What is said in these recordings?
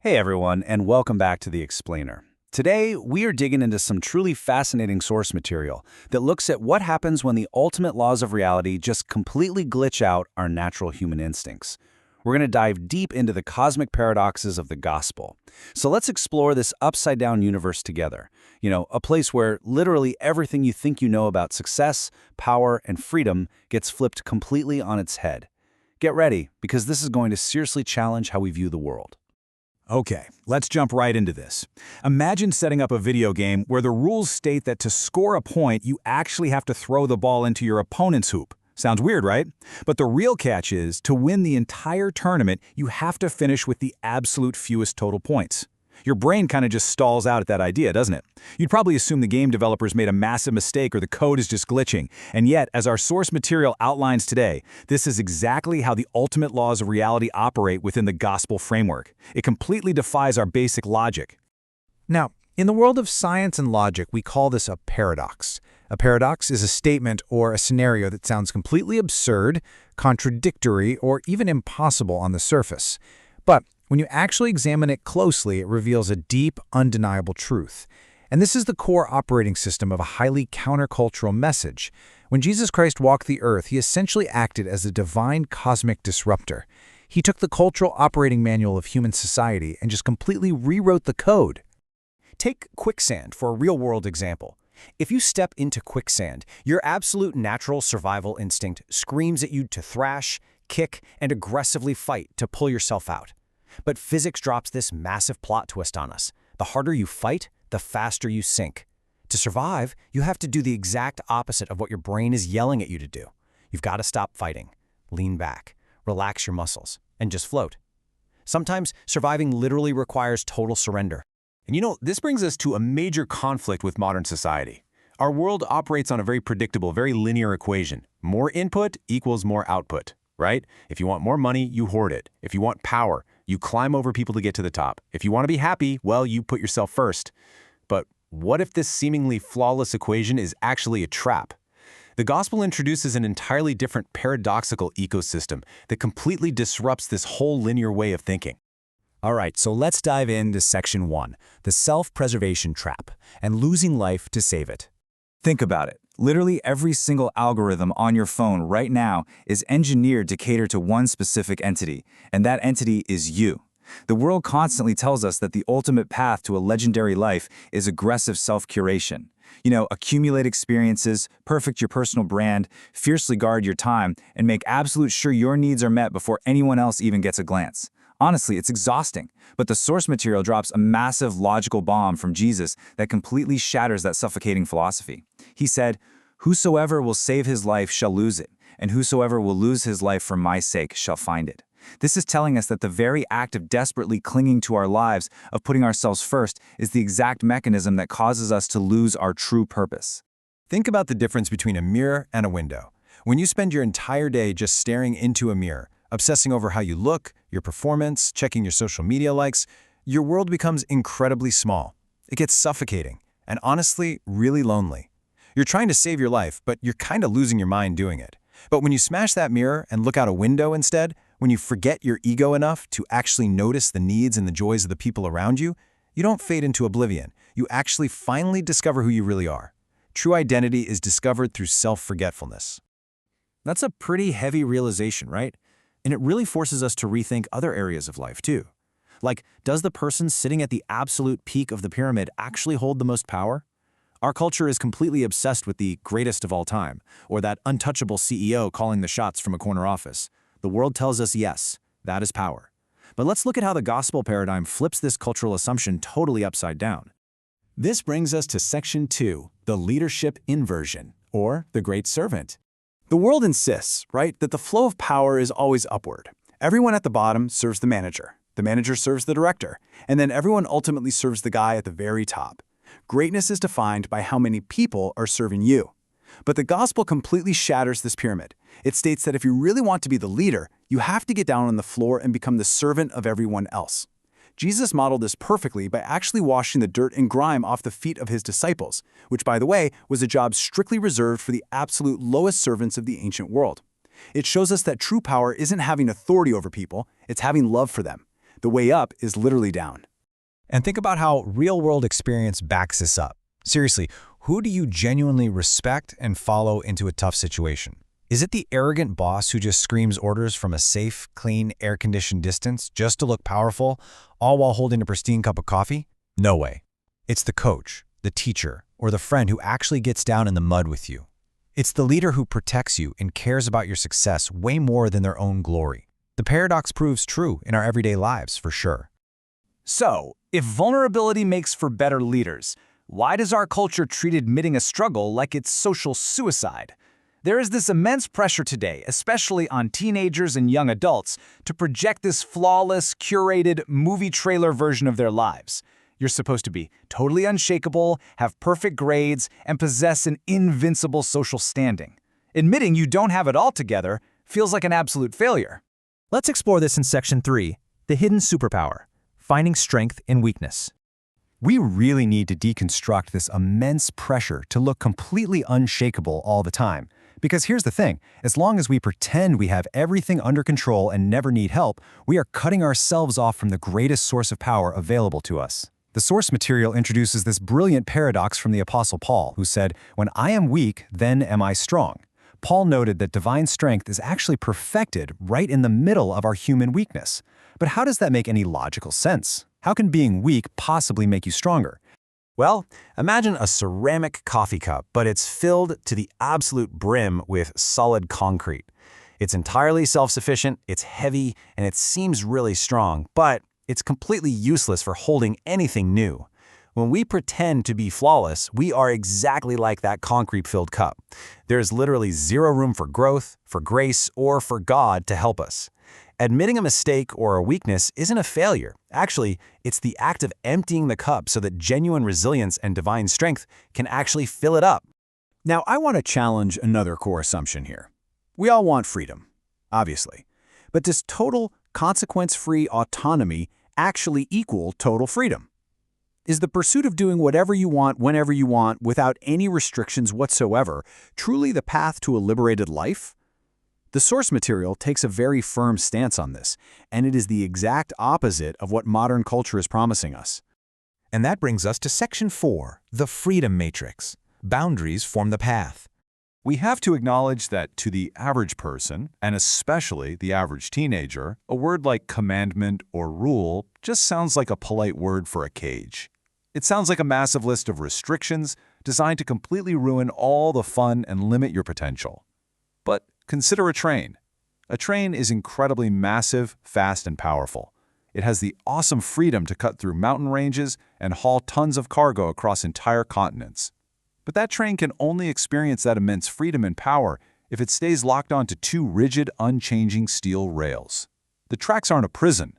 Hey everyone, and welcome back to The Explainer. Today, we are digging into some truly fascinating source material that looks at what happens when the ultimate laws of reality just completely glitch out our natural human instincts. We're going to dive deep into the cosmic paradoxes of the gospel. So let's explore this upside-down universe together. A place where literally everything you think you know about success, power, and freedom gets flipped completely on its head. Get ready, because this is going to seriously challenge how we view the world. Okay, let's jump right into this. Imagine setting up a video game where the rules state that to score a point, you actually have to throw the ball into your opponent's hoop. Sounds weird, right? But the real catch is, to win the entire tournament, you have to finish with the absolute fewest total points. Your brain kind of just stalls out at that idea, doesn't it? You'd probably assume the game developers made a massive mistake or the code is just glitching. And yet, as our source material outlines today, this is exactly how the ultimate laws of reality operate within the gospel framework. It completely defies our basic logic. Now, in the world of science and logic, we call this a paradox. A paradox is a statement or a scenario that sounds completely absurd, contradictory, or even impossible on the surface. But when you actually examine it closely, it reveals a deep, undeniable truth. And this is the core operating system of a highly countercultural message. When Jesus Christ walked the earth, he essentially acted as a divine cosmic disruptor. He took the cultural operating manual of human society and just completely rewrote the code. Take quicksand for a real-world example. If you step into quicksand, your absolute natural survival instinct screams at you to thrash, kick, and aggressively fight to pull yourself out. But physics drops this massive plot twist on us. The harder you fight, the faster you sink. To survive, you have to do the exact opposite of what your brain is yelling at you to do. You've got to stop fighting, lean back, relax your muscles, and just float. Sometimes surviving literally requires total surrender. And this brings us to a major conflict with modern society. Our world operates on a very predictable, very linear equation. More input equals more output, right? If you want more money, you hoard it. If you want power, you climb over people to get to the top. If you want to be happy, well, you put yourself first. But what if this seemingly flawless equation is actually a trap? The gospel introduces an entirely different paradoxical ecosystem that completely disrupts this whole linear way of thinking. All right, so let's dive into Section 1, the self-preservation trap, and losing life to save it. Think about it. Literally every single algorithm on your phone right now is engineered to cater to one specific entity, and that entity is you. The world constantly tells us that the ultimate path to a legendary life is aggressive self-curation. Accumulate experiences, perfect your personal brand, fiercely guard your time, and make absolute sure your needs are met before anyone else even gets a glance. Honestly, it's exhausting, but the source material drops a massive logical bomb from Jesus that completely shatters that suffocating philosophy. He said, "Whosoever will save his life shall lose it, and whosoever will lose his life for my sake shall find it." This is telling us that the very act of desperately clinging to our lives, of putting ourselves first, is the exact mechanism that causes us to lose our true purpose. Think about the difference between a mirror and a window. When you spend your entire day just staring into a mirror, obsessing over how you look, your performance, checking your social media likes, your world becomes incredibly small. It gets suffocating, and honestly, really lonely. You're trying to save your life, but you're kind of losing your mind doing it. But when you smash that mirror and look out a window instead, when you forget your ego enough to actually notice the needs and the joys of the people around you, you don't fade into oblivion. You actually finally discover who you really are. True identity is discovered through self-forgetfulness. That's a pretty heavy realization, right? And it really forces us to rethink other areas of life, too. Like, does the person sitting at the absolute peak of the pyramid actually hold the most power? Our culture is completely obsessed with the greatest of all time, or that untouchable CEO calling the shots from a corner office. The world tells us yes, that is power. But let's look at how the gospel paradigm flips this cultural assumption totally upside down. This brings us to Section 2, the leadership inversion, or the great servant. The world insists, right, that the flow of power is always upward. Everyone at the bottom serves the manager serves the director, and then everyone ultimately serves the guy at the very top. Greatness is defined by how many people are serving you. But the gospel completely shatters this pyramid. It states that if you really want to be the leader, you have to get down on the floor and become the servant of everyone else. Jesus modeled this perfectly by actually washing the dirt and grime off the feet of his disciples, which, by the way, was a job strictly reserved for the absolute lowest servants of the ancient world. It shows us that true power isn't having authority over people, it's having love for them. The way up is literally down. And think about how real-world experience backs this up. Seriously, who do you genuinely respect and follow into a tough situation? Is it the arrogant boss who just screams orders from a safe, clean, air-conditioned distance just to look powerful, all while holding a pristine cup of coffee? No way. It's the coach, the teacher, or the friend who actually gets down in the mud with you. It's the leader who protects you and cares about your success way more than their own glory. The paradox proves true in our everyday lives, for sure. So, if vulnerability makes for better leaders, why does our culture treat admitting a struggle like it's social suicide? There is this immense pressure today, especially on teenagers and young adults, to project this flawless, curated, movie trailer version of their lives. You're supposed to be totally unshakable, have perfect grades, and possess an invincible social standing. Admitting you don't have it all together feels like an absolute failure. Let's explore this in Section 3, the hidden superpower, finding strength in weakness. We really need to deconstruct this immense pressure to look completely unshakable all the time. Because here's the thing, as long as we pretend we have everything under control and never need help, we are cutting ourselves off from the greatest source of power available to us. The source material introduces this brilliant paradox from the Apostle Paul, who said, "When I am weak, then am I strong." Paul noted that divine strength is actually perfected right in the middle of our human weakness. But how does that make any logical sense? How can being weak possibly make you stronger? Well, imagine a ceramic coffee cup, but it's filled to the absolute brim with solid concrete. It's entirely self-sufficient, it's heavy, and it seems really strong, but it's completely useless for holding anything new. When we pretend to be flawless, we are exactly like that concrete-filled cup. There's literally zero room for growth, for grace, or for God to help us. Admitting a mistake or a weakness isn't a failure. Actually, it's the act of emptying the cup so that genuine resilience and divine strength can actually fill it up. Now, I want to challenge another core assumption here. We all want freedom, obviously. But does total, consequence-free autonomy actually equal total freedom? Is the pursuit of doing whatever you want whenever you want without any restrictions whatsoever truly the path to a liberated life? The source material takes a very firm stance on this, and it is the exact opposite of what modern culture is promising us. And that brings us to Section 4, the freedom matrix. Boundaries form the path. We have to acknowledge that to the average person, and especially the average teenager, a word like commandment or rule just sounds like a polite word for a cage. It sounds like a massive list of restrictions designed to completely ruin all the fun and limit your potential. But consider a train. A train is incredibly massive, fast, and powerful. It has the awesome freedom to cut through mountain ranges and haul tons of cargo across entire continents. But that train can only experience that immense freedom and power if it stays locked onto two rigid, unchanging steel rails. The tracks aren't a prison.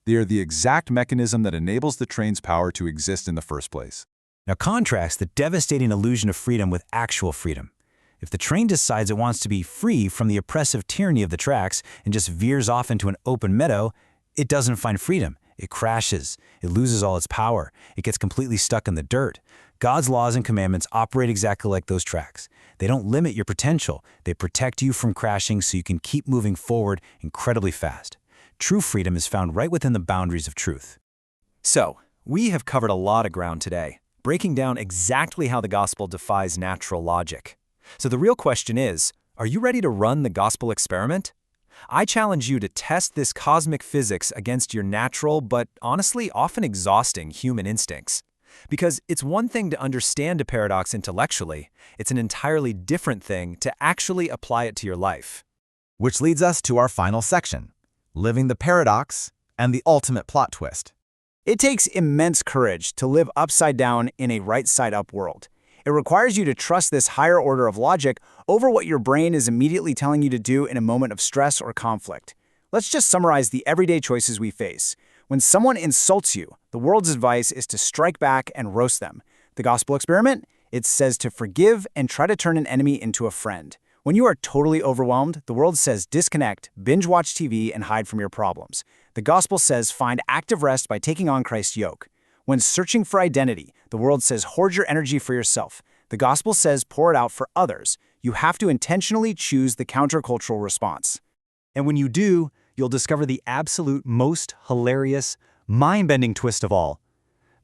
They are the exact mechanism that enables the train's power to exist in the first place. Now contrast the devastating illusion of freedom with actual freedom. If the train decides it wants to be free from the oppressive tyranny of the tracks and just veers off into an open meadow, it doesn't find freedom. It crashes. It loses all its power. It gets completely stuck in the dirt. God's laws and commandments operate exactly like those tracks. They don't limit your potential. They protect you from crashing so you can keep moving forward incredibly fast. True freedom is found right within the boundaries of truth. So, we have covered a lot of ground today, breaking down exactly how the gospel defies natural logic. So the real question is, are you ready to run the gospel experiment? I challenge you to test this cosmic physics against your natural but honestly often exhausting human instincts. Because it's one thing to understand a paradox intellectually, it's an entirely different thing to actually apply it to your life. Which leads us to our final section, living the paradox and the ultimate plot twist. It takes immense courage to live upside down in a right-side-up world. It requires you to trust this higher order of logic over what your brain is immediately telling you to do in a moment of stress or conflict. Let's just summarize the everyday choices we face. When someone insults you, the world's advice is to strike back and roast them. The gospel experiment? It says to forgive and try to turn an enemy into a friend. When you are totally overwhelmed, the world says disconnect, binge watch TV, and hide from your problems. The gospel says find active rest by taking on Christ's yoke. When searching for identity, the world says hoard your energy for yourself. The gospel says pour it out for others. You have to intentionally choose the countercultural response. And when you do, you'll discover the absolute most hilarious, mind-bending twist of all.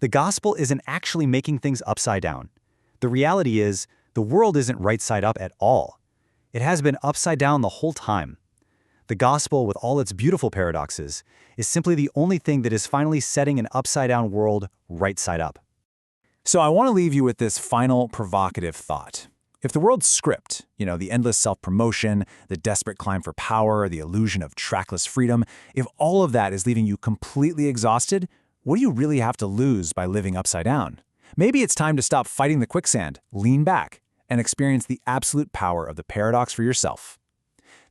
The gospel isn't actually making things upside down. The reality is, the world isn't right side up at all. It has been upside down the whole time. The gospel, with all its beautiful paradoxes, is simply the only thing that is finally setting an upside-down world right side up. So I want to leave you with this final provocative thought. If the world's script, the endless self-promotion, the desperate climb for power, the illusion of trackless freedom, if all of that is leaving you completely exhausted, what do you really have to lose by living upside down? Maybe it's time to stop fighting the quicksand, lean back, and experience the absolute power of the paradox for yourself.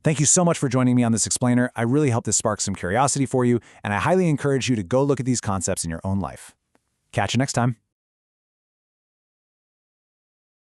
Thank you so much for joining me on this explainer. I really hope this sparks some curiosity for you, and I highly encourage you to go look at these concepts in your own life. Catch you next time.